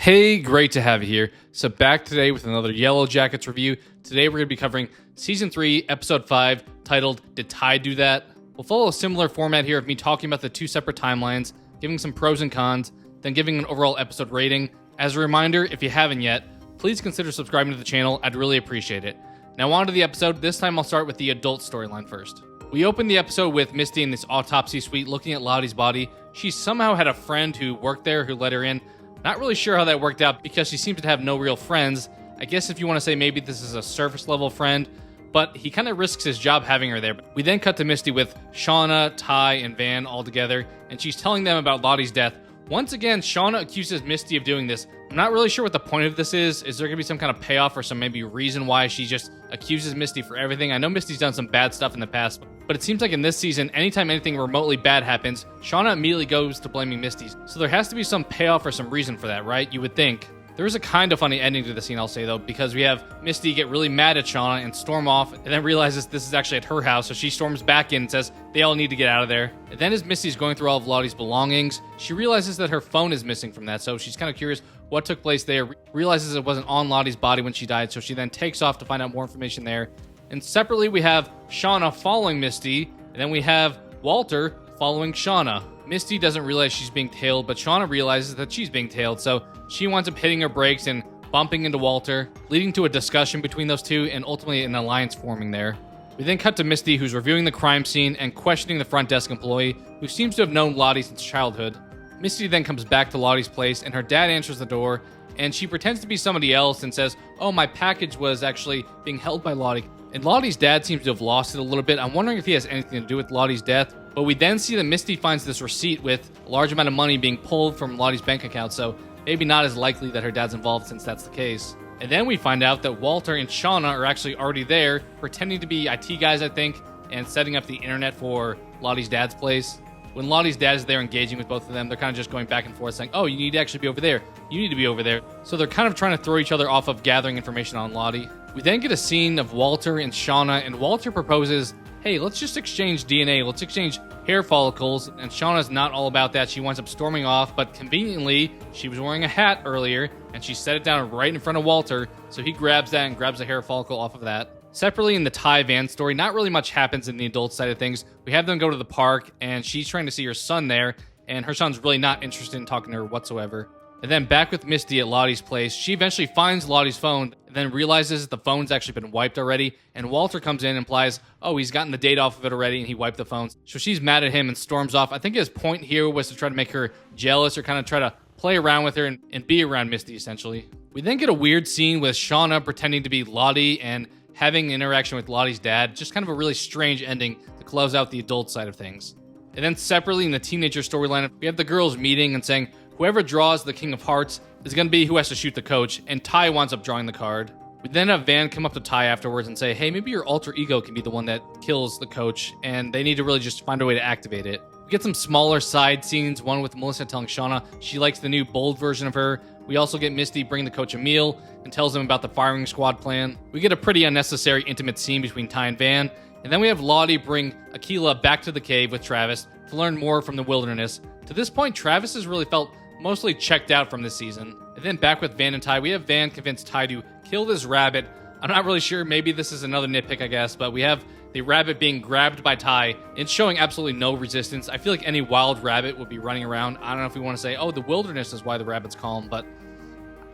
Hey, great to have you here. So back today with another Yellowjackets review. Today we're going to be covering Season 3, Episode 5, titled Did Tai Do That? We'll follow a similar format here of me talking about the two separate timelines, giving some pros and cons, then giving an overall episode rating. As a reminder, if you haven't yet, please consider subscribing to the channel. I'd really appreciate it. Now on to the episode. This time I'll start with the adult storyline first. We open the episode with Misty in this autopsy suite looking at Lottie's body. She somehow had a friend who worked there who let her in. Not really sure how that worked out because she seemed to have no real friends. I guess if you want to say maybe this is a surface level friend, but he kind of risks his job having her there. We then cut to Misty with Shauna, Ty, and Van all together, and she's telling them about Lottie's death. Once again, Shauna accuses Misty of doing this. I'm not really sure what the point of this is. Is there going to be some kind of payoff or some maybe reason why she just accuses Misty for everything? I know Misty's done some bad stuff in the past, but it seems like in this season, anytime anything remotely bad happens, Shauna immediately goes to blaming Misty. So there has to be some payoff or some reason for that, right? You would think. There is a kind of funny ending to the scene, I'll say, though, because we have Misty get really mad at Shauna and storm off, and then realizes this is actually at her house, so she storms back in and says they all need to get out of there. And then as Misty's going through all of Lottie's belongings, she realizes that her phone is missing from that, so she's kind of curious what took place there, realizes it wasn't on Lottie's body when she died, so she then takes off to find out more information there. And separately, we have Shauna following Misty, and then we have Walter following Shauna. Misty doesn't realize she's being tailed, but Shauna realizes that she's being tailed, so she winds up hitting her brakes and bumping into Walter, leading to a discussion between those two and ultimately an alliance forming there. We then cut to Misty, who's reviewing the crime scene and questioning the front desk employee, who seems to have known Lottie since childhood. Misty then comes back to Lottie's place, and her dad answers the door, and she pretends to be somebody else and says, "Oh, my package was actually being held by Lottie." And Lottie's dad seems to have lost it a little bit. I'm wondering if he has anything to do with Lottie's death. But we then see that Misty finds this receipt with a large amount of money being pulled from Lottie's bank account, so maybe not as likely that her dad's involved since that's the case. And then we find out that Walter and Shauna are actually already there, pretending to be IT guys, I think, and setting up the internet for Lottie's dad's place. When Lottie's dad is there engaging with both of them, they're kind of just going back and forth saying, "Oh, you need to actually be over there. You need to be over there." So they're kind of trying to throw each other off of gathering information on Lottie. We then get a scene of Walter and Shauna, and Walter proposes, "Hey, let's just exchange DNA. Let's exchange hair follicles." And Shauna's not all about that. She winds up storming off, but conveniently, she was wearing a hat earlier, and she set it down right in front of Walter, so he grabs that and grabs a hair follicle off of that. Separately, in the Ty Van story, not really much happens in the adult side of things. We have them go to the park, and she's trying to see her son there, and her son's really not interested in talking to her whatsoever. And then back with Misty at Lottie's place, she eventually finds Lottie's phone, and then realizes the phone's actually been wiped already, and Walter comes in and implies, "Oh, he's gotten the date off of it already, and he wiped the phone." So she's mad at him and storms off. I think his point here was to try to make her jealous or kind of try to play around with her and be around Misty, essentially. We then get a weird scene with Shauna pretending to be Lottie and having an interaction with Lottie's dad. Just kind of a really strange ending to close out the adult side of things. And then separately in the teenager storyline, we have the girls meeting and saying whoever draws the King of Hearts is going to be who has to shoot the coach, and Ty winds up drawing the card. We then have Van come up to Ty afterwards and say, "Hey, maybe your alter ego can be the one that kills the coach," and they need to really just find a way to activate it. We get some smaller side scenes, one with Melissa telling Shauna she likes the new bold version of her. We also get Misty bring the coach a meal and tells him about the firing squad plan. We get a pretty unnecessary intimate scene between Ty and Van, and then we have Lottie bring Akilah back to the cave with Travis to learn more from the wilderness. To this point, Travis has really felt mostly checked out from this season. And then back with Van and Ty, we have Van convince Ty to kill this rabbit. I'm not really sure, maybe this is another nitpick, I guess, but we have the rabbit being grabbed by Ty. It's showing absolutely no resistance. I feel like any wild rabbit would be running around. I don't know if we want to say, oh, the wilderness is why the rabbit's calm, but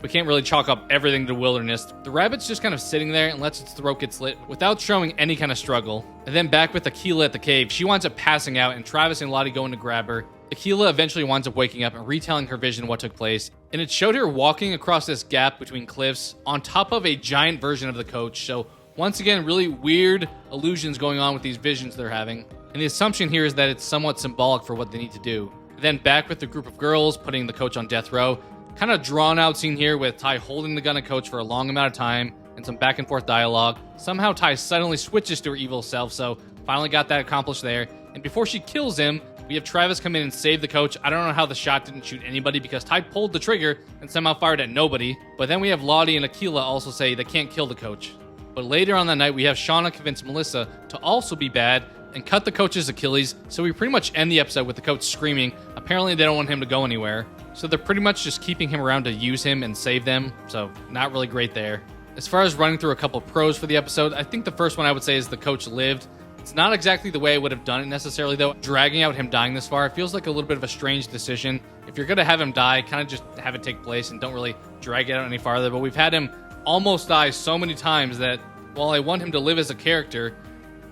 we can't really chalk up everything to wilderness. The rabbit's just kind of sitting there and lets its throat get slit without showing any kind of struggle. And then back with Akilah at the cave, she winds up passing out, and Travis and Lottie go in to grab her. Akilah eventually winds up waking up and retelling her vision of what took place, and it showed her walking across this gap between cliffs on top of a giant version of the coach. So once again, really weird illusions going on with these visions they're having, and the assumption here is that it's somewhat symbolic for what they need to do. Then back with the group of girls putting the coach on death row. Kind of drawn out scene here with Ty holding the gun at coach for a long amount of time and some back and forth dialogue. Somehow Ty suddenly switches to her evil self, so finally got that accomplished there. And before she kills him, we have Travis come in and save the coach. I don't know how the shot didn't shoot anybody because Ty pulled the trigger and somehow fired at nobody. But then we have Lottie and Akilah also say they can't kill the coach. But later on that night, we have Shauna convince Melissa to also be bad and cut the coach's Achilles, so we pretty much end the episode with the coach screaming, Apparently they don't want him to go anywhere, so they're pretty much just keeping him around to use him and save them, so not really great there. As far as running through a couple pros for the episode, I think the first one I would say is the coach lived. It's not exactly the way I would have done it necessarily, though. Dragging out him dying this far, it feels like a little bit of a strange decision. If you're going to have him die, kind of just have it take place and don't really drag it out any farther. But we've had him almost die so many times that while I want him to live as a character,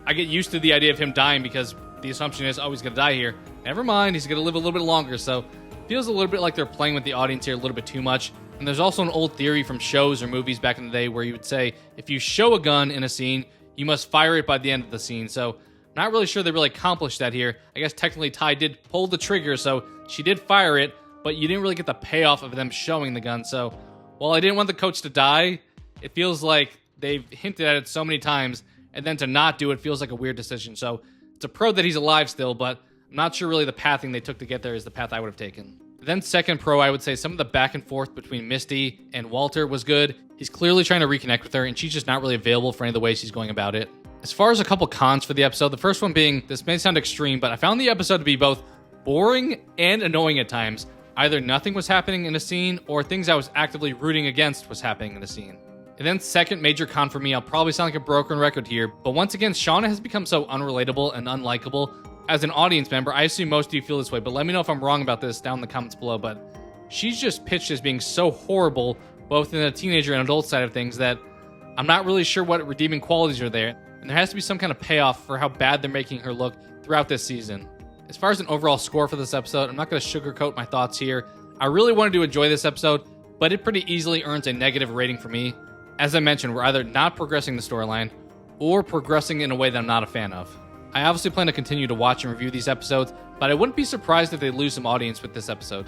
I get used to the idea of him dying because the assumption is, oh, he's going to die here. Never mind, he's going to live a little bit longer. So it feels a little bit like they're playing with the audience here a little bit too much. And there's also an old theory from shows or movies back in the day where you would say, if you show a gun in a scene, you must fire it by the end of the scene. So not really sure they really accomplished that here. I guess technically Tai did pull the trigger, so she did fire it, but you didn't really get the payoff of them showing the gun. So while I didn't want the coach to die, it feels like they've hinted at it so many times, and then to not do it feels like a weird decision. So it's a pro that he's alive still, but I'm not sure really the pathing they took to get there is the path I would have taken. Then second pro, I would say some of the back and forth between Misty and Walter was good. He's clearly trying to reconnect with her, and she's just not really available for any of the ways she's going about it. As far as a couple cons for the episode, the first one being, this may sound extreme, but I found the episode to be both boring and annoying at times. Either nothing was happening in a scene, or things I was actively rooting against was happening in a scene. And then second major con for me, I'll probably sound like a broken record here, but once again, Shauna has become so unrelatable and unlikable. As an audience member, I assume most of you feel this way, but let me know if I'm wrong about this down in the comments below. But she's just pitched as being so horrible, both in the teenager and adult side of things, that I'm not really sure what redeeming qualities are there. And there has to be some kind of payoff for how bad they're making her look throughout this season. As far as an overall score for this episode, I'm not going to sugarcoat my thoughts here. I really wanted to enjoy this episode, but it pretty easily earns a negative rating for me. As I mentioned, we're either not progressing the storyline or progressing in a way that I'm not a fan of. I obviously plan to continue to watch and review these episodes, but I wouldn't be surprised if they lose some audience with this episode.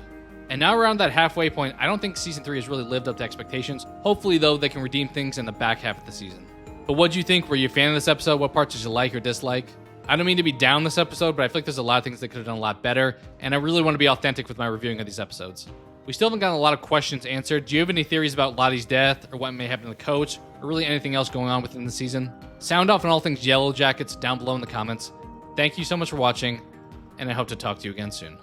And now around that halfway point, I don't think Season 3 has really lived up to expectations. Hopefully, though, they can redeem things in the back half of the season. But what'd you think? Were you a fan of this episode? What parts did you like or dislike? I don't mean to be down this episode, but I feel like there's a lot of things they could have done a lot better, and I really want to be authentic with my reviewing of these episodes. We still haven't gotten a lot of questions answered. Do you have any theories about Lottie's death, or what may happen to the coach, or really anything else going on within the season? Sound off on all things Yellowjackets down below in the comments. Thank you so much for watching, and I hope to talk to you again soon.